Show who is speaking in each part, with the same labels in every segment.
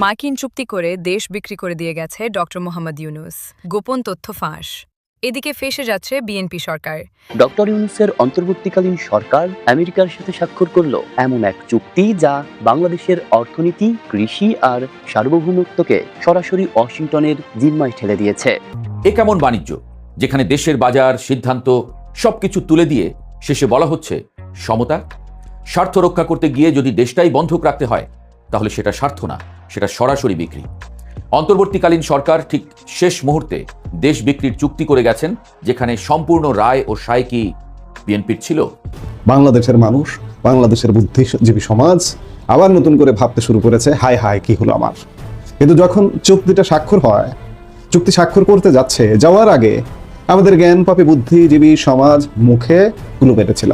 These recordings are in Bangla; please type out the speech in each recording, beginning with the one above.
Speaker 1: মার্কিন চুক্তি করে দেশ বিক্রি করে দিয়ে গেছে ডক্টর মোহাম্মদ ইউনূস। গোপন তথ্য ফাঁস। এদিকে ফেঁসে যাচ্ছে বিএনপি সরকার।
Speaker 2: ডক্টর ইউনূসের অন্তর্বর্তীকালীন সরকার আমেরিকার সাথে স্বাক্ষর করল এমন এক চুক্তি যা বাংলাদেশের অর্থনীতি, কৃষি আর সার্বভৌমত্বকে সরাসরি ওয়াশিংটনের জিম্মায় ঠেলে দিয়েছে।
Speaker 3: এ কেমন বাণিজ্য, যেখানে দেশের বাজার, সিদ্ধান্ত সবকিছু তুলে দিয়ে শেষে বলা হচ্ছে সমতা? স্বার্থ রক্ষা করতে গিয়ে যদি দেশটাই বন্ধক রাখতে হয়, তাহলে সেটা স্বার্থ না, সেটা সরাসরি বিক্রি। অন্তর্বর্তীকালীন সরকার ঠিক শেষ মুহূর্তে দেশ বিক্রির চুক্তি করে গেছেন, যেখানে সম্পূর্ণ রায় ও সায় কি বিএনপির ছিল?
Speaker 4: বাংলাদেশের মানুষ, বাংলাদেশের বুদ্ধিজীবী সমাজ আবার নতুন করে ভাবতে শুরু করেছে, হায় হায় কি হলো আমার। কিন্তু যখন চুক্তিটা স্বাক্ষর হয়, চুক্তি স্বাক্ষর করতে যাওয়ার আগে আমাদের জ্ঞানপাপী বুদ্ধিজীবী সমাজ মুখে কুলু পেটেছিল।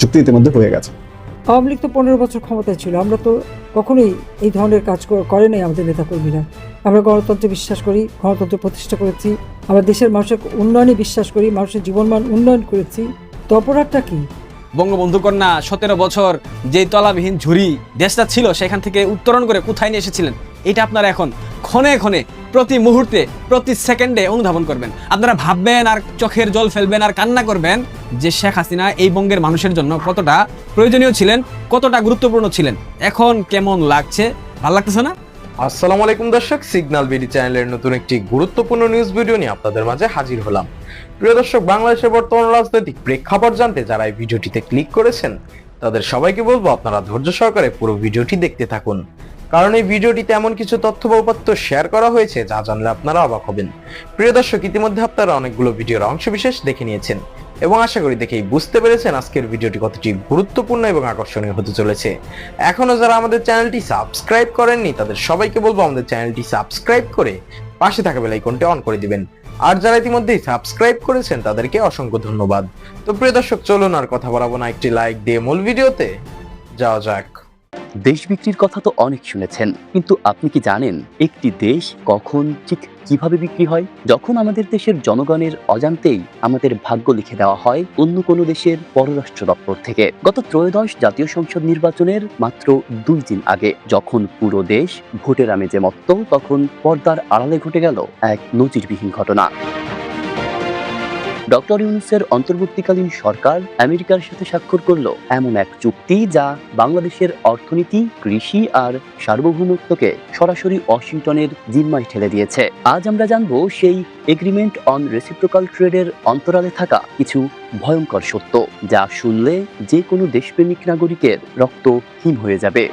Speaker 4: চুক্তি ইতিমধ্যে হয়ে গেছে।
Speaker 5: আওয়ামী লীগ তো 15 বছর ক্ষমতায় ছিল, আমরা তো কখনোই এই ধরনের কাজ করে নাই। আমাদের নেতাকর্মীরা, আমরা গণতন্ত্রে বিশ্বাস করি, গণতন্ত্র প্রতিষ্ঠা করেছি, আমরা দেশের মানুষের উন্নয়নে বিশ্বাস করি, মানুষের জীবনমান উন্নয়ন করেছি। তো অপরাধটা কি?
Speaker 6: বঙ্গবন্ধু কন্যা 17 বছর যেই তলাবিহীন ঝুড়ি দেশটা ছিল, সেখান থেকে উত্তরণ করে কোথায় নিয়ে এসেছিলেন, এটা আপনারা এখন ক্ষণে ক্ষণে, প্রতি মুহূর্তে, প্রতি সেকেন্ডে অনুধাবন করবেন। আপনারা ভাববেন আর চোখের জল ফেলবেন আর কান্না করবেন যে শেখ হাসিনা এই বঙ্গের মানুষের জন্য কতটা প্রয়োজনীয় ছিলেন, কতটা গুরুত্বপূর্ণ ছিলেন। এখন কেমন লাগছে? ভালো লাগতেছে না?
Speaker 7: আসসালামু আলাইকুম দর্শক, সিগন্যাল বিডি চ্যানেলের নতুন একটি গুরুত্বপূর্ণ নিউজ ভিডিও নিয়ে আপনাদের মাঝে হাজির হলাম। প্রিয় দর্শক, বাংলাদেশের বর্তমান রাজনৈতিক প্রেক্ষাপট জানতে যারা এই ভিডিওটিতে ক্লিক করেছেন, তাদের সবাইকে বলবো আপনারা ধৈর্য সহকারে পুরো ভিডিওটি দেখতে থাকুন, কারণ এই ভিডিওটিতে এমন কিছু তথ্য বা উপাত্ত শেয়ার করা হয়েছে যা জানলে আপনারা অবাক হবেন। প্রিয় দর্শক, ইতিমধ্যে আপনারা অনেকগুলো ভিডিওর অংশবিশেষ দেখে নিয়েছেন এবং আশা করি দেখেই বুঝতে পেরেছেন আজকের ভিডিওটি কতটি গুরুত্বপূর্ণ এবং আকর্ষণীয় হতে চলেছে। এখনো যারা আমাদের চ্যানেলটি সাবস্ক্রাইব করেননি, তাদের সবাইকে বলবো আমাদের চ্যানেলটি সাবস্ক্রাইব করে পাশে থাকা বেল আইকনটি অন করে দিবেন। আর যারা ইতিমধ্যেই সাবস্ক্রাইব করেছেন তাদেরকে অসংখ্য ধন্যবাদ। তো প্রিয় দর্শক, চলুন আর কথা বাড়াবো না, একটি লাইক দিয়ে মূল ভিডিওতে যাওয়া যাক।
Speaker 2: দেশ বিক্রির কথা তো অনেক শুনেছেন, কিন্তু আপনি কি জানেন একটি দেশ কখন ঠিক কিভাবে বিক্রি হয়? যখন আমাদের দেশের জনগণের অজান্তেই আমাদের ভাগ্য লিখে দেওয়া হয় অন্য কোনো দেশের পররাষ্ট্র দপ্তর থেকে। গত ত্রয়োদশ জাতীয় সংসদ নির্বাচনের মাত্র 2 দিন আগে যখন পুরো দেশ ভোটের আমেজে মত্ত, তখন পর্দার আড়ালে ঘটে গেল এক নজিরবিহীন ঘটনা। ডক্টর ইউনূসের অন্তর্বর্তীকালীন সরকার আমেরিকার সাথে স্বাক্ষর করল এমন এক চুক্তি যা বাংলাদেশের অর্থনীতি, কৃষি আর সার্বভৌমত্বকে সরাসরি ওয়াশিংটনের জিম্মায় ঠেলে দিয়েছে। আজ আমরা জানবো সেই এগ্রিমেন্ট অন রেসিপ্রোকাল ট্রেডের অন্তরালে থাকা কিছু ভয়ঙ্কর সত্য, যা শুনলে যে কোনো দেশপ্রেমিক নাগরিকের রক্ত হিম হয়ে যাবে।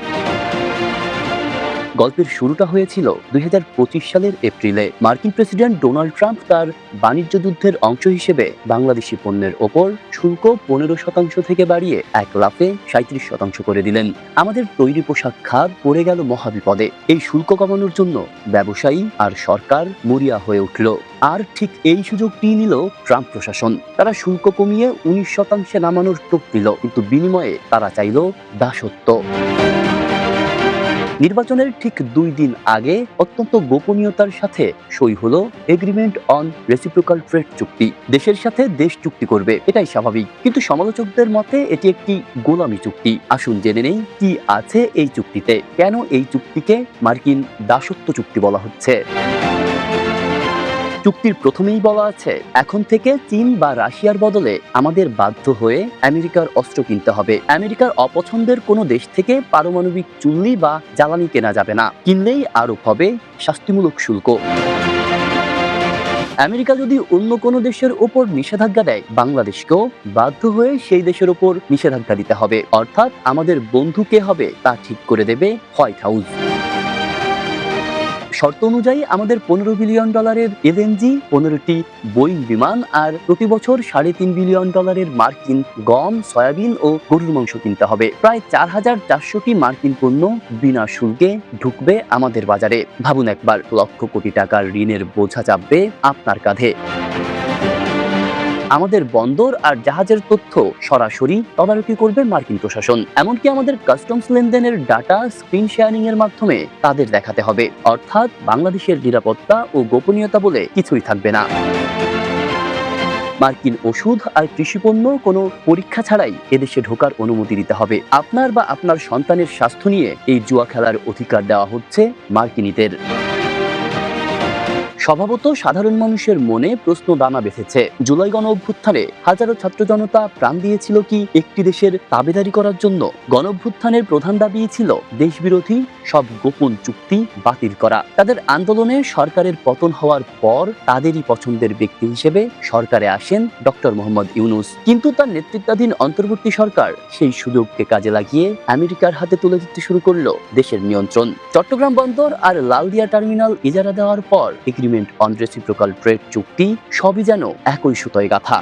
Speaker 2: গল্পের শুরুটা হয়েছিল 2025 সালের এপ্রিলে। মার্কিন প্রেসিডেন্ট ডোনাল্ড ট্রাম্প তার বাণিজ্য যুদ্ধের অংশ হিসেবে বাংলাদেশি পণ্যের ওপর শুল্ক 15% থেকে বাড়িয়ে এক লাফে 37% করে দিলেন। আমাদের তৈরি পোশাক খাত পড়ে গেল মহাবিপদে। এই শুল্ক কমানোর জন্য ব্যবসায়ী আর সরকার মরিয়া হয়ে উঠল। আর ঠিক এই সুযোগটি নিল ট্রাম্প প্রশাসন। তারা শুল্ক কমিয়ে 19% নামানোর টোপ দিল, কিন্তু বিনিময়ে তারা চাইল দাসত্ব। নির্বাচনের ঠিক 2 দিন আগে অত্যন্ত গোপনীয়তার সাথে সই হলো এগ্রিমেন্ট অন রেসিপ্রোকাল ট্রেড চুক্তি। দেশের সাথে দেশ চুক্তি করবে, এটাই স্বাভাবিক, কিন্তু সমালোচকদের মতে এটি একটি গোলামি চুক্তি। আসুন জেনে নেই কি আছে এই চুক্তিতে, কেন এই চুক্তিকে মার্কিন দাসত্ব চুক্তি বলা হচ্ছে। চুক্তির প্রথমেই বলা আছে, এখন থেকে চীন বা রাশিয়ার বদলে আমাদের বাধ্য হয়ে আমেরিকার অস্ত্র কিনতে হবে। আমেরিকার অপছন্দের কোনো দেশ থেকে পারমাণবিক চুল্লি বা জ্বালানি কেনা যাবে না। কিনলেই আরোপ হবে শাস্তিমূলক শুল্ক। আমেরিকা যদি অন্য কোনো দেশের ওপর নিষেধাজ্ঞা দেয়, বাংলাদেশকেও বাধ্য হয়ে সেই দেশের ওপর নিষেধাজ্ঞা দিতে হবে। অর্থাৎ আমাদের বন্ধু কে হবে তা ঠিক করে দেবে হোয়াইট হাউস। শর্ত অনুযায়ী আমাদের $15 বিলিয়ন এলএনজি, 15টি বোয়িং বিমান আর প্রতি বছর $3.5 বিলিয়ন মার্কিন গম, সয়াবিন ও গরুর মাংস কিনতে হবে। প্রায় 4400টি মার্কিন পণ্য বিনা শুল্কে ঢুকবে আমাদের বাজারে। ভাবুন একবার, লক্ষ কোটি টাকার ঋণের বোঝা চাপবে আপনার কাঁধে। আমাদের বন্দর আর জাহাজের তথ্য সরাসরি তদারকি করবে মার্কিন প্রশাসন। এমনকি আমাদের কাস্টমস লেনদেনের ডাটা স্ক্রিন শেয়ারিং এর মাধ্যমে তাদের দেখাতে হবে। অর্থাৎ বাংলাদেশের নিরাপত্তা ও গোপনীয়তা বলে কিছুই থাকবে না। মার্কিন ওষুধ আর কৃষিপণ্য কোনো পরীক্ষা ছাড়াই এদেশে ঢোকার অনুমতি দিতে হবে। আপনার বা আপনার সন্তানের স্বাস্থ্য নিয়ে এই জুয়া খেলার অধিকার দেওয়া হচ্ছে মার্কিনীদের। স্বভাবত সাধারণ মানুষের মনে প্রশ্ন দানা বেঁধেছে। জুলাই গণ অভ্যুত্থানে হাজারো ছাত্র জনতা প্রাণ দিয়েছিল কি একটি দেশের তাবেদারি করার জন্য? গণ অভ্যুত্থানের প্রধান দাবি ছিল দেশবিরোধী সব গোপন চুক্তি বাতিল করা। তাদের আন্দোলনে সরকারের পতন হওয়ার পর তাদেরই পছন্দের ব্যক্তি হিসেবে সরকারে আসেন ডক্টর মোহাম্মদ ইউনূস। কিন্তু তার নেতৃত্বাধীন অন্তর্বর্তী সরকার সেই সুযোগকে কাজে লাগিয়ে আমেরিকার হাতে তুলে দিতে শুরু করলো দেশের নিয়ন্ত্রণ। চট্টগ্রাম বন্দর আর লালদিয়া টার্মিনাল ইজারা দেওয়ার পর এগ্রিমেন্ট অন রেসিপ্রোকাল ট্রেড চুক্তি সবই যেন একই সুতোয় গাঁথা।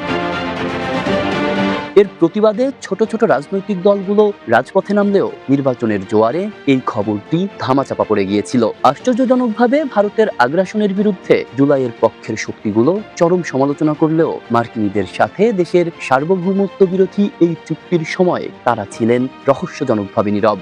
Speaker 2: এর প্রতিবাদে ছোট ছোট রাজনৈতিক দলগুলো রাজপথে নামলেও নির্বাচনের জোয়ারে এই খবরটি ধামাচাপা পড়ে গিয়েছিল। আশ্চর্যজনকভাবে ভারতের আগ্রাসনের বিরুদ্ধে জুলাইয়ের পক্ষের শক্তিগুলো চরম সমালোচনা করলেও মার্কিনীদের সাথে দেশের সার্বভৌমত্ব বিরোধী এই চুক্তির সময় তারা ছিলেন রহস্যজনকভাবে নীরব।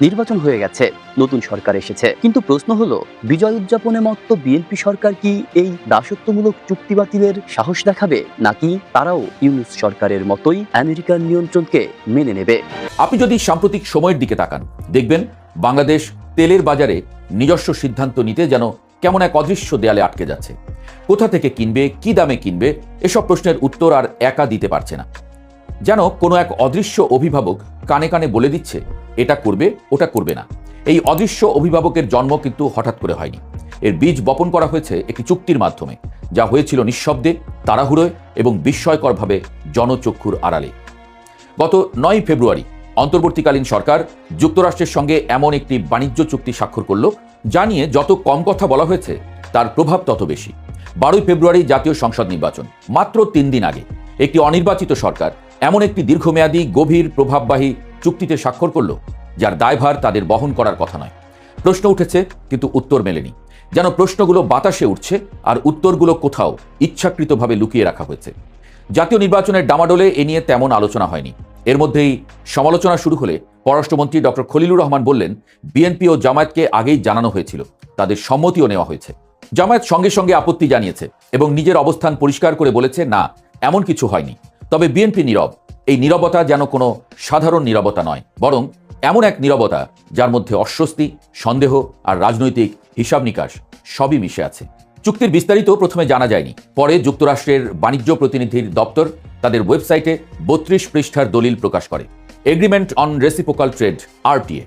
Speaker 2: নির্বাচন হয়ে গেছে, নতুন সরকার এসেছে, কিন্তু প্রশ্ন হলো বিজয় উদযাপনে মত্ত বিএনপি সরকার কি এই দাসত্বমূলক চুক্তি বাতিলের সাহস দেখাবে, নাকি তারাও ইউনূস সরকারের মতোই আমেরিকার নিয়ন্ত্রণকে মেনে নেবে?
Speaker 3: আপনি যদি সাম্প্রতিক সময়ের দিকে তাকান, দেখবেন বাংলাদেশ তেলের বাজারে নিজস্ব সিদ্ধান্ত নিতে যেন কেমন এক অদৃশ্য দেয়ালে আটকে যাচ্ছে। কোথা থেকে কিনবে, কি দামে কিনবে, এসব প্রশ্নের উত্তর আর একা দিতে পারছে না। যেন কোনো এক অদৃশ্য অভিভাবক কানে কানে বলে দিচ্ছে এটা করবে, ওটা করবে না। এই অদৃশ্য অভিভাবকের জন্ম কিন্তু হঠাৎ করে হয়নি। এর বীজ বপন করা হয়েছে একটি চুক্তির মাধ্যমে, যা হয়েছিল নিঃশব্দে, তাড়াহুড়োয় এবং বিস্ময়করভাবে জনচক্ষুর আড়ালে। গত 9 ফেব্রুয়ারি অন্তর্বর্তীকালীন সরকার যুক্তরাষ্ট্রের সঙ্গে এমন একটি বাণিজ্য চুক্তি স্বাক্ষর করল, যা নিয়ে যত কম কথা বলা হয়েছে তার প্রভাব তত বেশি। 12 ফেব্রুয়ারি জাতীয় সংসদ নির্বাচন, মাত্র 3 দিন আগে একটি অনির্বাচিত সরকার এমন একটি দীর্ঘমেয়াদী গভীর প্রভাববাহী চুক্তিতে স্বাক্ষর করল, যার দায়ভার তাদের বহন করার কথা নয়। প্রশ্ন উঠেছে, কিন্তু উত্তর মেলেনি। যেন প্রশ্নগুলো বাতাসে উঠছে আর উত্তরগুলো কোথাও ইচ্ছাকৃতভাবে লুকিয়ে রাখা হয়েছে। জাতীয় নির্বাচনের ডামাডোলে এ নিয়ে তেমন আলোচনা হয়নি। এর মধ্যেই সমালোচনা শুরু হলে পররাষ্ট্রমন্ত্রী ডক্টর খলিলুর রহমান বললেন, বিএনপি ও জামায়াতকে আগেই জানানো হয়েছিল, তাদের সম্মতিও নেওয়া হয়েছে। জামায়াত সঙ্গে সঙ্গে আপত্তি জানিয়েছে এবং নিজের অবস্থান পরিষ্কার করে বলেছে, না, এমন কিছু হয়নি। তবে বিএনপি নীরব। এই নীরবতা যেন কোনো সাধারণ নীরবতা নয়, বরং এমন এক নীরবতা যার মধ্যে অস্বস্তি, সন্দেহ আর রাজনৈতিক হিসাব নিকাশ সবই মিশে আছে। চুক্তির বিস্তারিত প্রথমে জানা যায়নি। পরে যুক্তরাষ্ট্রের বাণিজ্য প্রতিনিধির দপ্তর তাদের ওয়েবসাইটে 32 পৃষ্ঠার দলিল প্রকাশ করে। Agreement on reciprocal trade, RTA.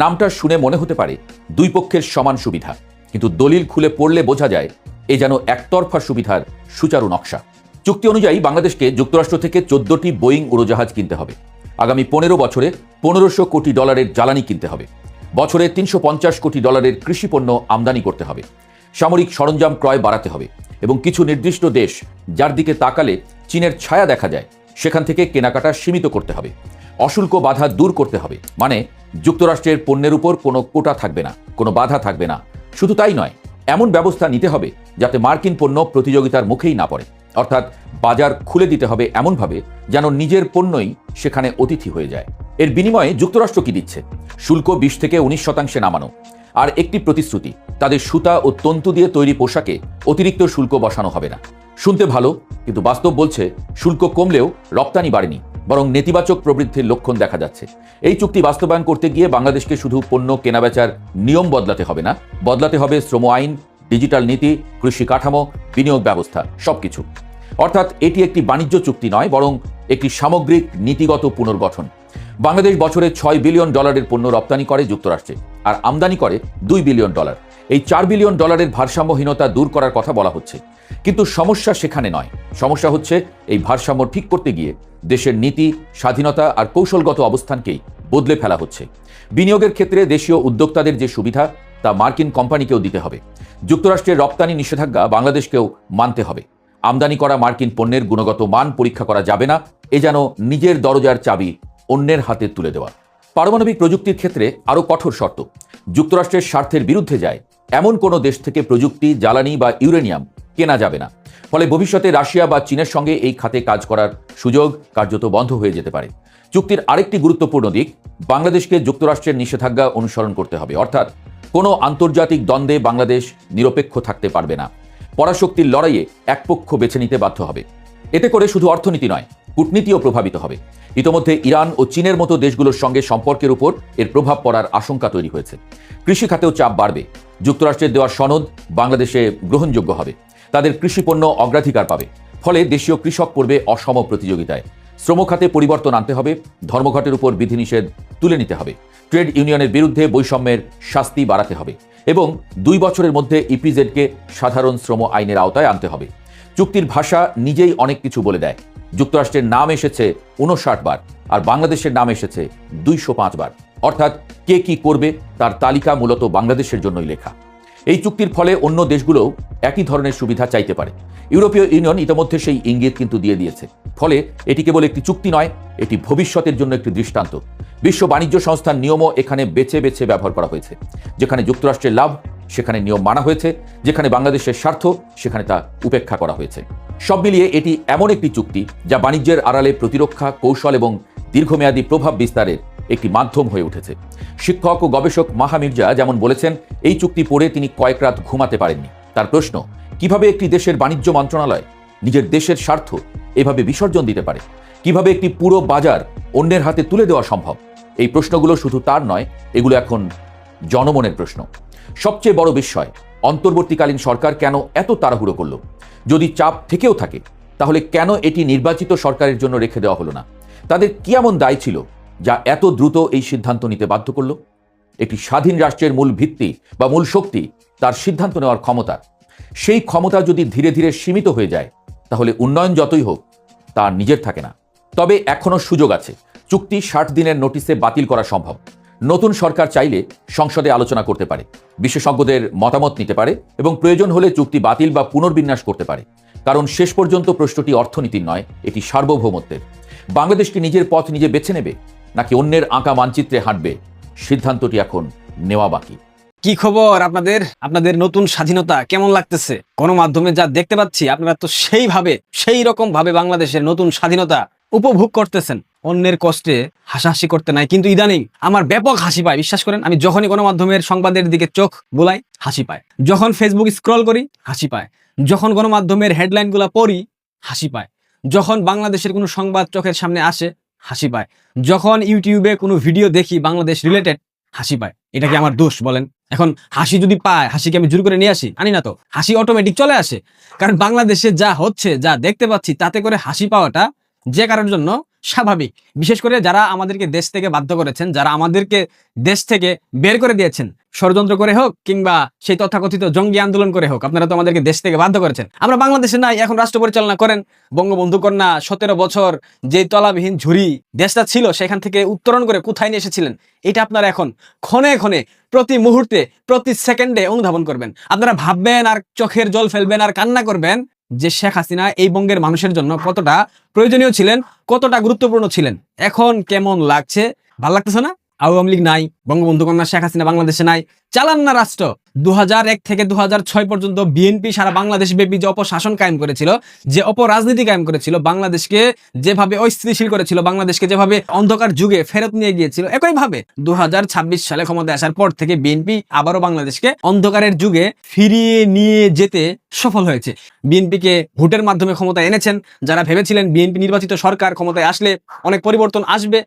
Speaker 3: নামটা শুনে মনে হতে পারে দুই পক্ষের সমান সুবিধা, কিন্তু দলিল খুলে পড়লে বোঝা যায় এ যেন একতরফা সুবিধার সুচারু নকশা। চুক্তি অনুযায়ী বাংলাদেশকে যুক্তরাষ্ট্র থেকে 14টি বোয়িং উড়োজাহাজ কিনতে হবে। আগামী 15 বছরে $1500 কোটি জ্বালানি কিনতে হবে। বছরে $350 কোটি কৃষিপণ্য আমদানি করতে হবে। সামরিক সরঞ্জাম ক্রয় বাড়াতে হবে এবং কিছু নির্দিষ্ট দেশ যার দিকে তাকালে চীনের ছায়া দেখা যায়, সেখান থেকে কেনাকাটা সীমিত করতে হবে। অশুল্ক বাধা দূর করতে হবে, মানে যুক্তরাষ্ট্রের পণ্যের উপর কোনো কোটা থাকবে না, কোনো বাধা থাকবে না। শুধু তাই নয়, এমন ব্যবস্থা নিতে হবে যাতে মার্কিন পণ্য প্রতিযোগিতার মুখেই না পড়ে। অর্থাৎ বাজার খুলে দিতে হবে এমনভাবে যেন নিজের পণ্যই সেখানে অতিথি হয়ে যায়। এর বিনিময়ে যুক্তরাষ্ট্র কি দিচ্ছে? শুল্ক 20 থেকে 19% নামানো, আর একটি প্রতিশ্রুতি, তাদের সুতা ও তন্তু দিয়ে তৈরি পোশাকে অতিরিক্ত শুল্ক বসানো হবে না। শুনতে ভালো, কিন্তু বাস্তব বলছে শুল্ক কমলেও রপ্তানি বাড়েনি, বরং নেতিবাচক প্রবৃদ্ধির লক্ষণ দেখা যাচ্ছে। এই চুক্তি বাস্তবায়ন করতে গিয়ে বাংলাদেশকে শুধু পণ্য কেনাবেচার নিয়ম বদলাতে হবে না, বদলাতে হবে শ্রম আইন, ডিজিটাল নীতি, কৃষি কাঠামো, বিনিয়োগ ব্যবস্থা, সবকিছু। অর্থাৎ এটি একটি বাণিজ্য চুক্তি নয়, বরং একটি সামগ্রিক নীতিগত পুনর্গঠন। বাংলাদেশ বছরে $6 বিলিয়ন পণ্য রপ্তানি করে যুক্তরাষ্ট্রে, আর আমদানি করে $2 বিলিয়ন। এই $4 বিলিয়ন ভারসাম্যহীনতা দূর করার কথা বলা হচ্ছে, কিন্তু সমস্যা সেখানে নয়। সমস্যা হচ্ছে এই ভারসাম্য ঠিক করতে গিয়ে দেশের নীতি, স্বাধীনতা আর কৌশলগত অবস্থানকেই বদলে ফেলা হচ্ছে। বিনিয়োগের ক্ষেত্রে দেশীয় উদ্যোক্তাদের যে সুবিধা, তা মার্কিন কোম্পানিকেও দিতে হবে। যুক্তরাষ্ট্রের রপ্তানি নিষেধাজ্ঞা বাংলাদেশকেও মানতে হবে। আমদানি করা মার্কিন পণ্যের গুণগত মান পরীক্ষা করা যাবে না, এ যেন নিজের দরজার চাবি অন্যের হাতে তুলে দেওয়া। পারমাণবিক প্রযুক্তির ক্ষেত্রে আরও কঠোর শর্ত। যুক্তরাষ্ট্রের স্বার্থের বিরুদ্ধে যায় এমন কোনো দেশ থেকে প্রযুক্তি, জ্বালানি বা ইউরেনিয়াম কেনা যাবে না। ফলে ভবিষ্যতে রাশিয়া বা চীনের সঙ্গে এই খাতে কাজ করার সুযোগ কার্যত বন্ধ হয়ে যেতে পারে। চুক্তির আরেকটি গুরুত্বপূর্ণ দিক, বাংলাদেশকে যুক্তরাষ্ট্রের নিষেধাজ্ঞা অনুসরণ করতে হবে। অর্থাৎ কোনো আন্তর্জাতিক দ্বন্দ্বে বাংলাদেশ নিরপেক্ষ থাকতে পারবে না। পরাশক্তির লড়াইয়ে এক পক্ষ বেছে নিতে বাধ্য হবে। এতে করে শুধু অর্থনীতি নয়, কূটনীতিও প্রভাবিত হবে। ইতোমধ্যে ইরান ও চীনের মতো দেশগুলোর সঙ্গে সম্পর্কের উপর এর প্রভাব পড়ার আশঙ্কা তৈরি হয়েছে। কৃষি খাতেও চাপ বাড়বে। যুক্তরাষ্ট্রের দেওয়া সনদ বাংলাদেশে গ্রহণযোগ্য হবে, তাদের কৃষিপণ্য অগ্রাধিকার পাবে। ফলে দেশীয় কৃষক পড়বে অসম প্রতিযোগিতায়। শ্রম খাতে পরিবর্তন আনতে হবে, ধর্মঘটের উপর বিধিনিষেধ তুলে নিতে হবে, ট্রেড ইউনিয়নের বিরুদ্ধে বৈষম্যের শাস্তি বাড়াতে হবে এবং 2 বছরের মধ্যে ইপিজেডকে সাধারণ শ্রম আইনের আওতায় আনতে হবে। চুক্তির ভাষা নিজেই অনেক কিছু বলে দেয়। যুক্তরাষ্ট্রের নাম এসেছে 59 বার, আর বাংলাদেশের নাম এসেছে 205 বার। অর্থাৎ কে কি করবে তার তালিকা মূলত বাংলাদেশের জন্যই লেখা। এই চুক্তির ফলে অন্য দেশগুলোও একই ধরনের সুবিধা চাইতে পারে। ইউরোপীয় ইউনিয়ন ইতিমধ্যে সেই ইঙ্গিত কিন্তু দিয়ে দিয়েছে। ফলে এটি কেবল একটি চুক্তি নয়, এটি ভবিষ্যতের জন্য একটি দৃষ্টান্ত। বিশ্ব বাণিজ্য সংস্থার নিয়মও এখানে বেছে বেছে ব্যবহার করা হয়েছে। যেখানে যুক্তরাষ্ট্রের লাভ, সেখানে নিয়ম মানা হয়েছে, যেখানে বাংলাদেশের স্বার্থ, সেখানে তা উপেক্ষা করা হয়েছে। সব মিলিয়ে এটি এমন একটি চুক্তি যা বাণিজ্যের আড়ালে প্রতিরক্ষা, কৌশল এবং দীর্ঘমেয়াদী প্রভাব বিস্তারের একটি মাধ্যম হয়ে উঠেছে। শিক্ষক ও গবেষক মাহা মির্জা যেমন বলেছেন, এই চুক্তি পড়ে তিনি কয়েক রাত ঘুমাতে পারেননি। তার প্রশ্ন, কিভাবে একটি দেশের বাণিজ্য মন্ত্রণালয় নিজের দেশের স্বার্থ এভাবে বিসর্জন দিতে পারে? কিভাবে একটি পুরো বাজার অন্যের হাতে তুলে দেওয়া সম্ভব? এই প্রশ্নগুলো শুধু তার নয়, এগুলো এখন জনমনের প্রশ্ন। সবচেয়ে বড় বিস্ময়, অন্তর্বর্তীকালীন সরকার কেন এত তাড়াহুড়ো করল? যদি চাপ থেকেও থাকে, তাহলে কেন এটি নির্বাচিত সরকারের জন্য রেখে দেওয়া হলো না? তাদের কি এমন দায় ছিল যা এত দ্রুত এই সিদ্ধান্ত নিতে বাধ্য করল? একটি স্বাধীন রাষ্ট্রের মূল ভিত্তি বা মূল শক্তি তার সিদ্ধান্ত নেওয়ার ক্ষমতা। সেই ক্ষমতা যদি ধীরে ধীরে সীমিত হয়ে যায়, তাহলে উন্নয়ন যতই হোক তার নিজের থাকে না। তবে এখনও সুযোগ আছে। চুক্তি 60 দিনের নোটিশে বাতিল করা সম্ভব। নতুন সরকার চাইলে সংসদে আলোচনা করতে পারে, বিশেষজ্ঞদের মতামত নিতে পারে এবং প্রয়োজন হলে চুক্তি বাতিল বা পুনর্বিন্যাস করতে পারে। কারণ শেষ পর্যন্ত প্রশ্নটি অর্থনীতির নয়, এটি সার্বভৌমত্বের। বাংলাদেশটি নিজের পথ নিজে বেছে নেবে নাকি অন্যের আঁকা মানচিত্রে হাঁটবে, সিদ্ধান্তটি এখন নেওয়া বাকি।
Speaker 6: কি খবর আপনাদের নতুন স্বাধীনতা কেমন লাগতেছে? গণমাধ্যমে যা দেখতে পাচ্ছি, আপনারা তো সেই রকম ভাবে বাংলাদেশের নতুন স্বাধীনতা উপভোগ করতেছেন। অন্যের কষ্টে হাসাহাসি করতে নাই, কিন্তু ইদানিং আমার ব্যাপক হাসি পায়। বিশ্বাস করেন, আমি যখনই গণমাধ্যমের সংবাদের দিকে চোখ বুলাই হাসি পায়, যখন ফেসবুক স্ক্রল করি হাসি পায়, যখন গণমাধ্যমের হেডলাইনগুলো পড়ি হাসি পায়, যখন বাংলাদেশের কোনো সংবাদ চোখের সামনে আসে হাসি পায়, যখন ইউটিউবে কোনো ভিডিও দেখি বাংলাদেশ রিলেটেড হাসি পায়। এটা কি আমার দোষ বলেন? এখন হাসি যদি পায়, হাসিকে আমি জোর করে নিয়ে আসি? আনি না তো, হাসি অটোমেটিক চলে আসে। কারণ বাংলাদেশে যা হচ্ছে, যা দেখতে পাচ্ছি, তাতে করে হাসি পাওয়াটা যে কারোর জন্য স্বাভাবিক। বিশেষ করে যারা আমাদেরকে দেশ থেকে বাধ্য করেছেন, যারা আমাদেরকে দেশ থেকে বের করে দিয়েছেন, ষড়যন্ত্র করে হোক কিংবা সেই তথাকথিত জঙ্গি আন্দোলন করে হোক, আপনারা তো আমাদেরকে দেশ থেকে বাধ্য করেছেন। আমরা বাংলাদেশে নাই, এখন রাষ্ট্র পরিচালনা করেন। বঙ্গবন্ধু কন্যা 17 বছর যে তলাবিহীন ঝুড়ি দেশটা ছিল, সেখান থেকে উত্তরণ করে কোথায় নিয়ে এসেছিলেন, এটা আপনারা এখন ক্ষণে ক্ষণে, প্রতি মুহূর্তে, প্রতি সেকেন্ডে অনুধাবন করবেন। আপনারা ভাববেন আর চোখের জল ফেলবেন আর কান্না করবেন যে শেখ হাসিনা এই বঙ্গের মানুষের জন্য কতটা প্রয়োজনীয় ছিলেন, কতটা গুরুত্বপূর্ণ ছিলেন। এখন কেমন লাগছে? ভালো লাগতেছে না? আওয়ামী লীগ নাই, বঙ্গবন্ধু কন্যা শেখ হাসিনা বাংলাদেশে নাই, চালান না রাষ্ট্র। 2001 থেকে 2006 পর্যন্ত বিএনপি সারা বাংলাদেশ ব্যাপী যে অপশাসন কায়েম করেছিল, যে অপরাজনীতি কায়েম করেছিল, বাংলাদেশকে যেভাবে অস্থিতিশীল করেছিল, বাংলাদেশকে যেভাবে অন্ধকার যুগে ফেরত নিয়ে গিয়েছিল, একইভাবে 2026 সালে ক্ষমতায় আসার পর থেকে বিএনপি আবারও বাংলাদেশকে অন্ধকারের যুগে ফিরিয়ে নিয়ে যেতে সফল হয়েছে। বিএনপিকে ভোটের মাধ্যমে ক্ষমতায় এনেছেন। যারা ভেবেছিলেন বিএনপি নির্বাচিত সরকার ক্ষমতায় আসলে অনেক পরিবর্তন আসবে,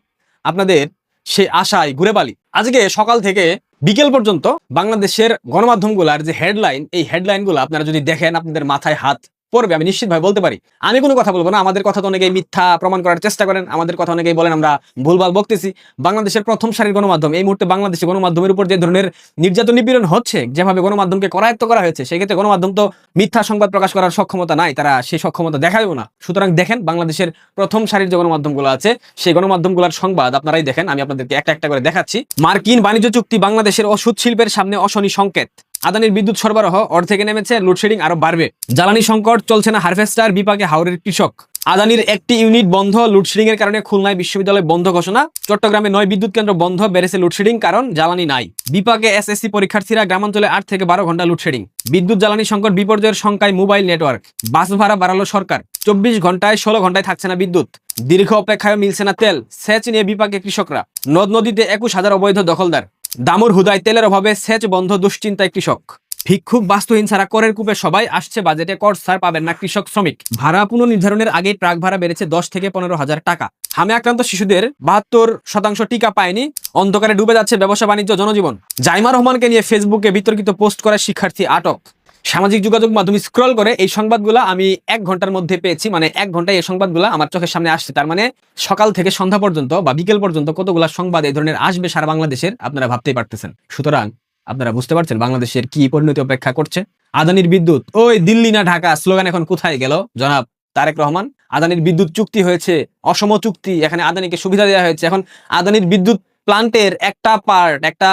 Speaker 6: আপনাদের সে আশায় ঘুরে বালি। আজকে সকাল থেকে বিকেল পর্যন্ত বাংলাদেশের গণমাধ্যমগুলার যে হেডলাইন, এই হেডলাইনগুলো আপনারা যদি দেখেন, আপনাদের মাথায় হাত পড়বে, আমি নিশ্চিতভাবে বলতে পারি। আমি কোনো কথা বলবো না, আমাদের কথা তো অনেকেই মিথ্যা প্রমাণ করার চেষ্টা করেন, আমাদের কথা অনেকেই বলেন আমরা ভুলভাল বকতেছি। বাংলাদেশের প্রথম সারির গণমাধ্যম, এই মুহূর্তে বাংলাদেশে গণমাধ্যমের উপর যে ধরনের নির্যাতন নিপীড়ন হচ্ছে, যেভাবে গণমাধ্যমকে করায়ত্ত করা হয়েছে, সেক্ষেত্রে গণমাধ্যম তো মিথ্যা সংবাদ প্রকাশ করার সক্ষমতা নাই, তারা সেই সক্ষমতা দেখাবেও না। সুতরাং দেখেন, বাংলাদেশের প্রথম সারির যে গণমাধ্যমগুলো আছে, সেই গণমাধ্যমগুলোর সংবাদ আপনারাই দেখেন। আমি আপনাদেরকে একটা একটা করে দেখাচ্ছি। মার্কিন বাণিজ্য চুক্তি বাংলাদেশের ওষুধ শিল্পের সামনে অশনি সংকেত। আদানির বিদ্যুৎ সরবরাহ অর্ধেকে নেমেছে, লোডশেডিং আরো বাড়বে। জ্বালানি সংকট, চলছে না হারভেস্টার, বিপাকে হাওরের কৃষক। আদানির একটি ইউনিট বন্ধ, লোডশেডিং এর কারণে খুলনায় বিশ্ববিদ্যালয় বন্ধ ঘোষণা। চট্টগ্রামে 9 বিদ্যুৎ কেন্দ্র বন্ধ, বেড়েছে লোডশেডিং, কারণ জ্বালানি নাই। বিপাকে এসএসসি পরীক্ষার্থীরা, গ্রামাঞ্চলে 8 থেকে 12 ঘন্টা লোডশেডিং। বিদ্যুৎ জ্বালানি সংকট, বিপর্যয়ের শঙ্কায় মোবাইল নেটওয়ার্ক। বাস ভাড়া বাড়ালো সরকার, 24 ঘন্টায় 16 ঘন্টায় থাকছে না বিদ্যুৎ। দীর্ঘ অপেক্ষায় মিলছে না তেল, সেচ নিয়ে বিপাকে কৃষকরা। নদ নদীতে 21,000 অবৈধ দখলদার। দামুর হুদায় তেলের অভাবে সেচ বন্ধ, দুশ্চিন্তায় কৃষক। ভিক্ষুক বাস্তুহীন ছাড়া করের কূপে সবাই আসছে বাজেটে কর ছাড় পাবেন না কৃষক শ্রমিক। ভাড়া পুনর্নির্ধারণের আগে ট্রাক ভাড়া বেড়েছে 10 থেকে 15,000 টাকা। হামে আক্রান্ত শিশুদের 72% টিকা পায়নি। অন্ধকারে ডুবে যাচ্ছে ব্যবসা বাণিজ্য জনজীবন। জাইমা রহমানকে নিয়ে ফেসবুকে বিতর্কিত পোস্ট করা শিক্ষার্থী আটক। সামাজিক যোগাযোগ মাধ্যমে স্ক্রল করে এই সংবাদগুলো আমি 1 ঘন্টার মধ্যে পেয়েছি, মানে 1 ঘন্টায় এই সংবাদগুলো আমার চোখের সামনে আসছে। তার মানে সকাল থেকে সন্ধ্যা পর্যন্ত বা বিকেল পর্যন্ত কতগুলা সংবাদ এই ধরনের আসবে সারা বাংলাদেশের, আপনারা ভাবতেই পারতেছেন। সুতরাং আপনারা বুঝতে পারছেন বাংলাদেশের কি পরিণতি অপেক্ষা করছে। আদানির বিদ্যুৎ ওই দিল্লি না ঢাকা স্লোগান এখন কোথায় গেল জনাব তারেক রহমান? আদানির বিদ্যুৎ চুক্তি হয়েছে, অসম চুক্তি, এখানে আদানিকে সুবিধা দেওয়া হয়েছে। এখন আদানির বিদ্যুৎ প্লান্টের একটা পার্ট, একটা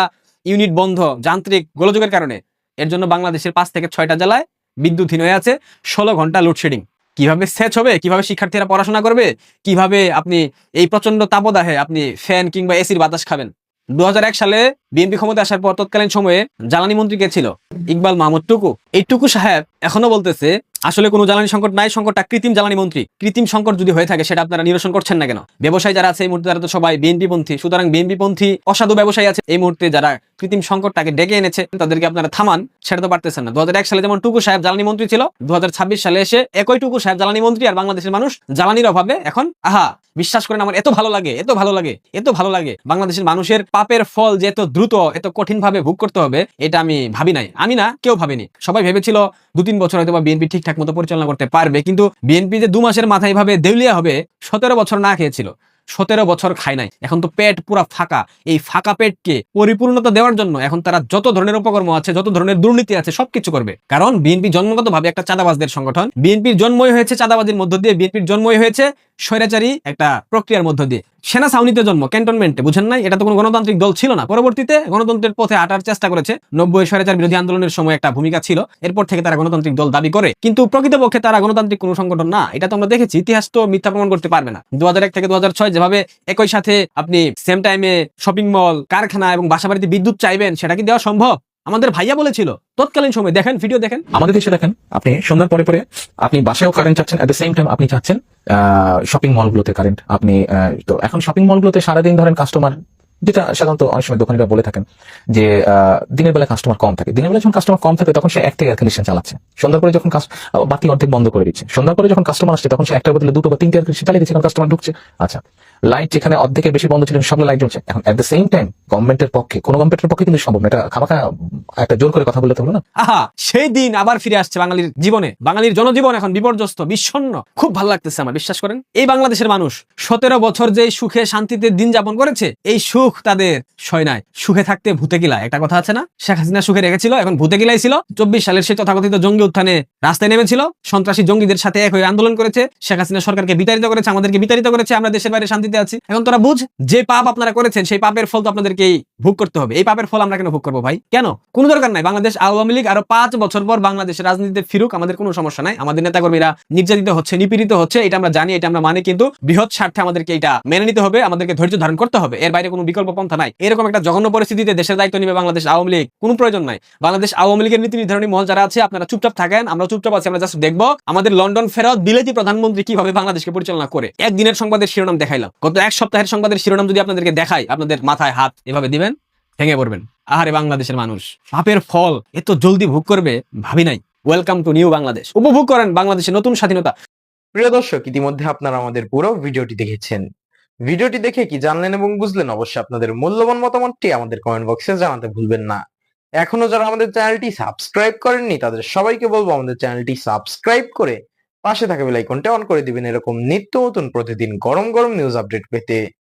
Speaker 6: ইউনিট বন্ধ যান্ত্রিক গোলযোগের কারণে। এর জন্য বাংলাদেশের 5 থেকে 6টা জেলায় বিদ্যুৎহীন হয়ে আছে, 16 ঘন্টা লোডশেডিং। কিভাবে সেচ হবে, কিভাবে শিক্ষার্থীরা পড়াশোনা করবে, কিভাবে আপনি এই প্রচন্ড তাপদাহে আপনি ফ্যান কিংবা এসির বাতাস খাবেন? 2001 সালে বিএনপি ক্ষমতায় আসার পর তৎকালীন সময়ে জ্বালানি মন্ত্রী কে ছিল? ইকবাল মাহমুদ টুকু। এই টুকু সাহেব এখনো বলতেছে আসলে কোনো জ্বালানি সংকট নাই, সংকটটা কৃত্রিম জ্বালানি মন্ত্রী। কৃত্রিম সংকট যদি হয়ে থাকে সেটা আপনারা নিরসন করছেন না কেন? ব্যবসায়ী যারা আছে এই মুহূর্তে তারা তো সবাই বিএনপি পন্থী। সুতরাং বিএনপি পন্থী অসাধু ব্যবসায়ী আছে এই মুহূর্তে যারা কৃত্রিম সংকটটাকে ডেকে এনেছে, তাদেরকে আপনারা থামান, সেটা তো পারতেছেন না। 2001 সালে যেমন টুকু সাহেব জ্বালানি মন্ত্রী ছিল, 2026 সালে এসে একই টুকু সাহেব জ্বালানি মন্ত্রী। আর বাংলাদেশের মানুষ জ্বালানির অভাবে এখন বিশ্বাস করেন আমার এত ভালো লাগে, এত ভালো লাগে, এত ভালো লাগে। বাংলাদেশের মানুষের পাপের ফল যে এত দ্রুত এত কঠিন ভাবে ভোগ করতে হবে এটা আমি ভাবি নাই। আমি না, কেউ ভাবেনি। সবাই ভেবেছিল 2-3 বছর হয়তো বা বিএনপি ঠিকঠাক মতো পরিচালনা করতে পারবে, কিন্তু বিএনপি যে 2 মাসের মাথায় ভাবে দেউলিয়া হবে, 17 বছর না খেয়েছিল, 17 বছর খায় নাই। এখন তো পেট পুরা ফাঁকা। এই ফাঁকা পেটকে পরিপূর্ণতা দেওয়ার জন্য এখন তারা যত ধরনের অপকর্ম আছে, যত ধরনের দুর্নীতি আছে সবকিছু করবে। কারণ বিএনপি জন্মগতভাবে একটা চাঁদাবাজদের সংগঠন। বিএনপির জন্মই হয়েছে চাঁদাবাজির মধ্য দিয়ে, বিএনপির জন্মই হয়েছে স্বৈরাচারী একটা প্রক্রিয়ার মধ্য দিয়ে। সেনা ছাউনিতে জন্ম, ক্যান্টনমেন্টে, বুঝেন নাই? এটা তো কোনো গণতান্ত্রিক দল ছিল না। পরবর্তীতে গণতন্ত্রের পথে হাঁটার চেষ্টা করেছে। 90 স্বৈরাচার বিরোধী আন্দোলনের সময় একটা ভূমিকা ছিল। এরপর থেকে তারা গণতান্ত্রিক দল দাবি করে, কিন্তু প্রকৃতপক্ষে তারা গণতান্ত্রিক কোনো সংগঠন না। এটা তো আমরা দেখেছি, ইতিহাস তো মিথ্যা প্রমাণ করতে পারবে না। 2001 থেকে 2006 যেভাবে একই সাথে আপনি সেম টাইমে শপিং মল, কারখানা এবং বাসাবাড়িতে বিদ্যুৎ চাইবেন, সেটা কি দেওয়া সম্ভব? আমাদের ভাইয়া বলেছিল তৎকালীন সময়। দেখেন, ভিডিও দেখেন।
Speaker 8: আমাদের দেশে দেখেন, আপনি সন্ধ্যার পরে পরে আপনি বাসায়ও কারেন্ট চাচ্ছেন, এট দ্য সেম টাইম আপনি চাচ্ছেন শপিং মলগুলোতে কারেন্ট। আপনি তো এখন শপিং মলগুলোতে সারাদিন ধরেন কাস্টমার, যেটা সাধারণত অনেক সময় দোকানিরা বলে থাকেন যে দিনের বেলা কাস্টমার কম থাকে। দিনের বেলা যখন কাস্টমার কম থাকে তখন সে একটা এয়ার কন্ডিশন চালাচ্ছে। সন্ধ্যার পরে যখন বাতি অর্ধেক বন্ধ করে দিচ্ছে, সন্ধ্যার পরে যখন কাস্টমার আসছে তখন সে একটার বদলে 2 বা 3 এয়ার কন্ডিশন চালিয়ে দিচ্ছে, কারণ কাস্টমার ঢুকছে। আচ্ছা, লাইট যেখানে অর্ধেকের বেশি বন্ধ ছিল সব লাইট জ্বলছে। এখন এট দ্য সেম টাইম গভর্নমেন্টের পক্ষে, কোনো গভর্নমেন্টের পক্ষে কিন্তু সম্ভব না। এটা খামাখা একটা জোর করে কথা বলতে হলো না।
Speaker 6: সেই দিন আবার ফিরে আসছে বাঙালির জীবনে। বাঙালির জনজীবন এখন বিপর্যস্ত, বিষণ্ণ। খুব ভালো লাগতেছে আমার, বিশ্বাস করেন। এই বাংলাদেশের মানুষ 17 বছর যে সুখে শান্তিতে দিন যাপন করেছে, এই সুখ তাদের সয় নাই। সুখে থাকতে ভূতে গিলায়, একটা কথা আছে না? শেখ হাসিনা সুখে রেখেছিল, এখন ভূতে গিলাই ছিল। 24 সালের সেই তথাকথিত জঙ্গি উত্থানে রাস্তায় নেমেছিল, সন্ত্রাসী জঙ্গিদের সাথে এক হয়ে আন্দোলন করেছে। শেখ হাসিনা সরকারকে বিতাড়িত করেছে, আমাদেরকে বিতাড়িত করেছে। আমরা দেশের বাইরে শান্তিতে আছি। এখন তোরা বুঝ, যে পাপ আপনারা করেছেন সেই পাপের ফল তো আপনাদেরকেই ভোগ করতে হবে। এই পাপের ফল আমরা কেন ভোগ করবো ভাই? কেন? কোনো দরকার নাই। বাংলাদেশ আওয়ামী লীগ আরো 5 বছর পর বাংলাদেশের রাজনীতিতে ফিরুক, আমাদের কোনো সমস্যা নাই। আমাদের নেতাকর্মীরা নির্যাতিত হচ্ছে, নিপীড়িত হচ্ছে, এটা আমরা জানি, এটা আমরা মানি, কিন্তু বৃহৎ স্বার্থে আমাদেরকে এটা মেনে নিতে হবে, আমাদেরকে ধৈর্য ধারণ করতে হবে। এর বাইরে কোনো বিকল্প পন্থা নাই। এরকম একটা জঘন্য পরিস্থিতিতে দেশের দায়িত্ব নিবে বাংলাদেশ আওয়ামী লীগ, কোনো প্রয়োজন নাই। বাংলাদেশ আওয়ামী লীগের নীতি নির্ধারণী মহল যারা আছে, আপনারা চুপচাপ থাকেন, আমরা চুপচাপ আছি। আমরা জাস্ট দেখবো আমাদের লন্ডন ফেরত বিলেতি প্রধানমন্ত্রী কিভাবে বাংলাদেশকে পরিচালনা করে। একদিনের সংবাদের শিরোনাম দেখাইলাম, গত 1 সপ্তাহের সংবাদের শিরোনাম যদি আপনাদেরকে দেখাই, আপনাদের মাথায় হাত এভাবে দিবেন, ভেঙে পড়বেন। আহারে বাংলাদেশের মানুষ পাপের ফল এত জলদি ভোগ করবে ভাবি নাই। Welcome to new Bangladesh. উপভোগ করেন বাংলাদেশের নতুন স্বাধীনতা।
Speaker 7: প্রিয় দর্শক, ইতিমধ্যে আপনারা আমাদের পুরো ভিডিওটি দেখেছেন। ভিডিওটি দেখে কি জানলেন এবং বুঝলেন, অবশ্যই আপনাদের মূল্যবান মতামতটি আমাদের কমেন্ট বক্সে জানাতে ভুলবেন না। এখনো যারা আমাদের চ্যানেলটি সাবস্ক্রাইব করেননি তাদের সবাইকে বলবো আমাদের চ্যানেলটি সাবস্ক্রাইব করে পাশে থাকা বেল আইকনটা অন করে দিবেন, এরকম নিত্য নতুন প্রতিদিন গরম গরম নিউজ আপডেট পেতে।